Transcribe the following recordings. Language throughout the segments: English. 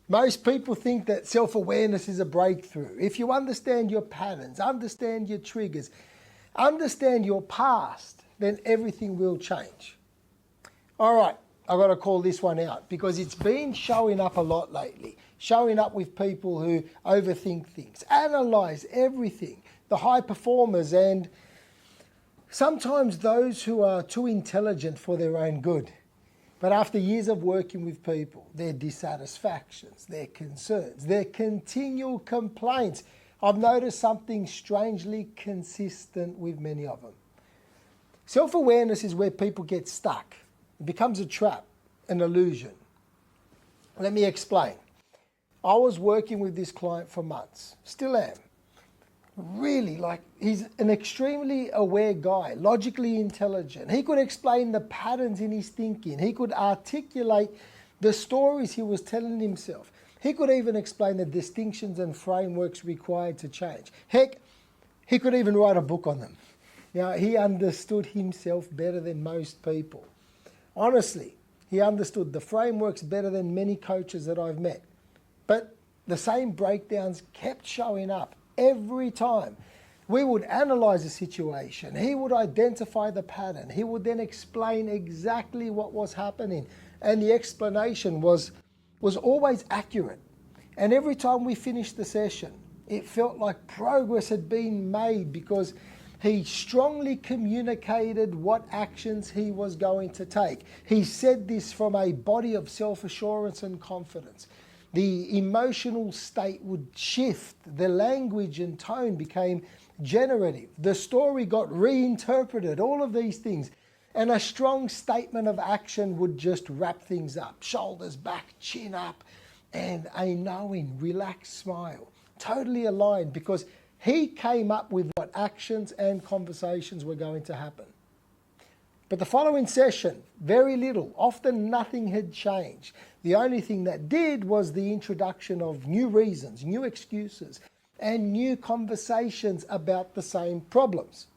Most people think that self-awareness is a breakthrough. If you understand your patterns, understand your triggers, understand your past, then everything will change. All right, I've got to call this one out because it's been showing up a lot lately. Showing up with people who overthink things, analyse everything, the high performers, and sometimes those who are too intelligent for their own good. But after years of working with people, their dissatisfactions, their concerns, their continual complaints, I've noticed something strangely consistent with many of them. Self-awareness is where people get stuck. It becomes a trap, an illusion. Let me explain. I was working with this client for months, still am. Really, he's an extremely aware guy, logically intelligent. He could explain the patterns in his thinking. He could articulate the stories he was telling himself. He could even explain the distinctions and frameworks required to change. Heck, he could even write a book on them. He understood himself better than most people. Honestly, he understood the frameworks better than many coaches that I've met. But the same breakdowns kept showing up. Every time we would analyse a situation, he would identify the pattern. He would then explain exactly what was happening. And the explanation was always accurate. And every time we finished the session, it felt like progress had been made because he strongly communicated what actions he was going to take. He said this from a body of self-assurance and confidence. The emotional state would shift. The language and tone became generative. The story got reinterpreted, all of these things. And a strong statement of action would just wrap things up. Shoulders back, chin up, and a knowing, relaxed smile. Totally aligned because he came up with what actions and conversations were going to happen. But the following session, very little, often nothing had changed. The only thing that did was the introduction of new reasons, new excuses, and new conversations about the same problems.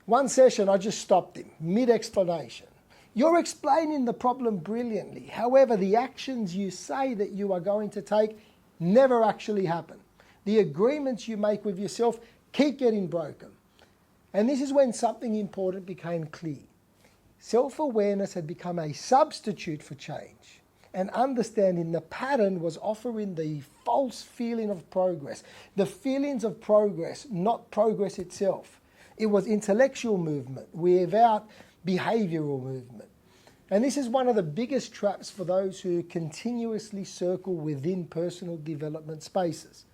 One session, I just stopped him, mid-explanation. You're explaining the problem brilliantly. However, the actions you say that you are going to take never actually happen. The agreements you make with yourself keep getting broken. And this is when something important became clear. Self-awareness had become a substitute for change, and understanding the pattern was offering the false feeling of progress. The feelings of progress, not progress itself. It was intellectual movement without behavioural movement. And this is one of the biggest traps for those who continuously circle within personal development spaces.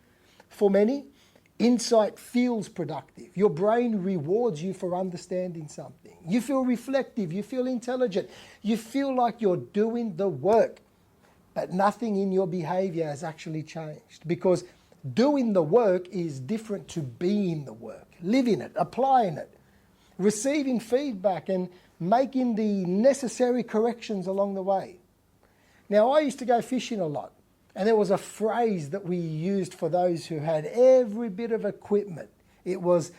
For many, insight feels productive. Your brain rewards you for understanding something. You feel reflective, you feel intelligent, you feel like you're doing the work. But nothing in your behaviour has actually changed because doing the work is different to being the work, living it, applying it, receiving feedback and making the necessary corrections along the way. Now, I used to go fishing a lot. And there was a phrase that we used for those who had every bit of equipment. It was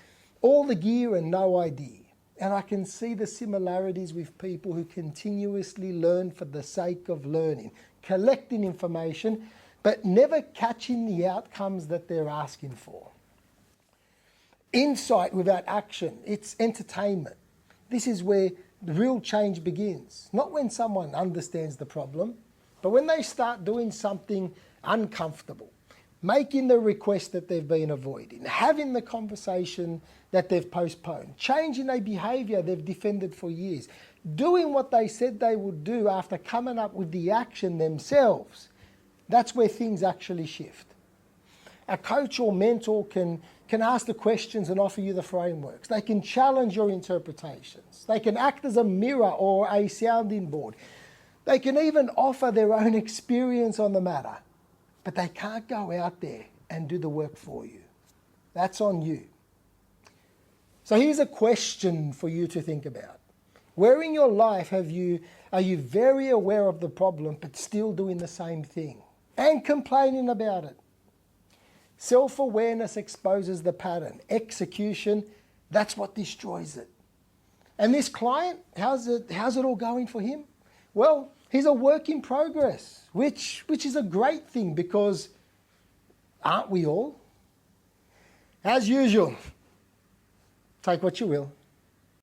all the gear and no idea. And I can see the similarities with people who continuously learn for the sake of learning, collecting information, but never catching the outcomes that they're asking for. Insight without action, it's entertainment. This is where the real change begins. Not when someone understands the problem, but when they start doing something uncomfortable, making the request that they've been avoiding, having the conversation that they've postponed, changing a behaviour they've defended for years, doing what they said they would do after coming up with the action themselves, that's where things actually shift. A coach or mentor can ask the questions and offer you the frameworks. They can challenge your interpretations. They can act as a mirror or a sounding board. They can even offer their own experience on the matter, but they can't go out there and do the work for you. That's on you. So here's a question for you to think about. Where in your life are you very aware of the problem but still doing the same thing and complaining about it? Self-awareness exposes the pattern. Execution, that's what destroys it. And this client, how's it all going for him? Well, He's a work in progress, which is a great thing because aren't we all? As usual, take what you will.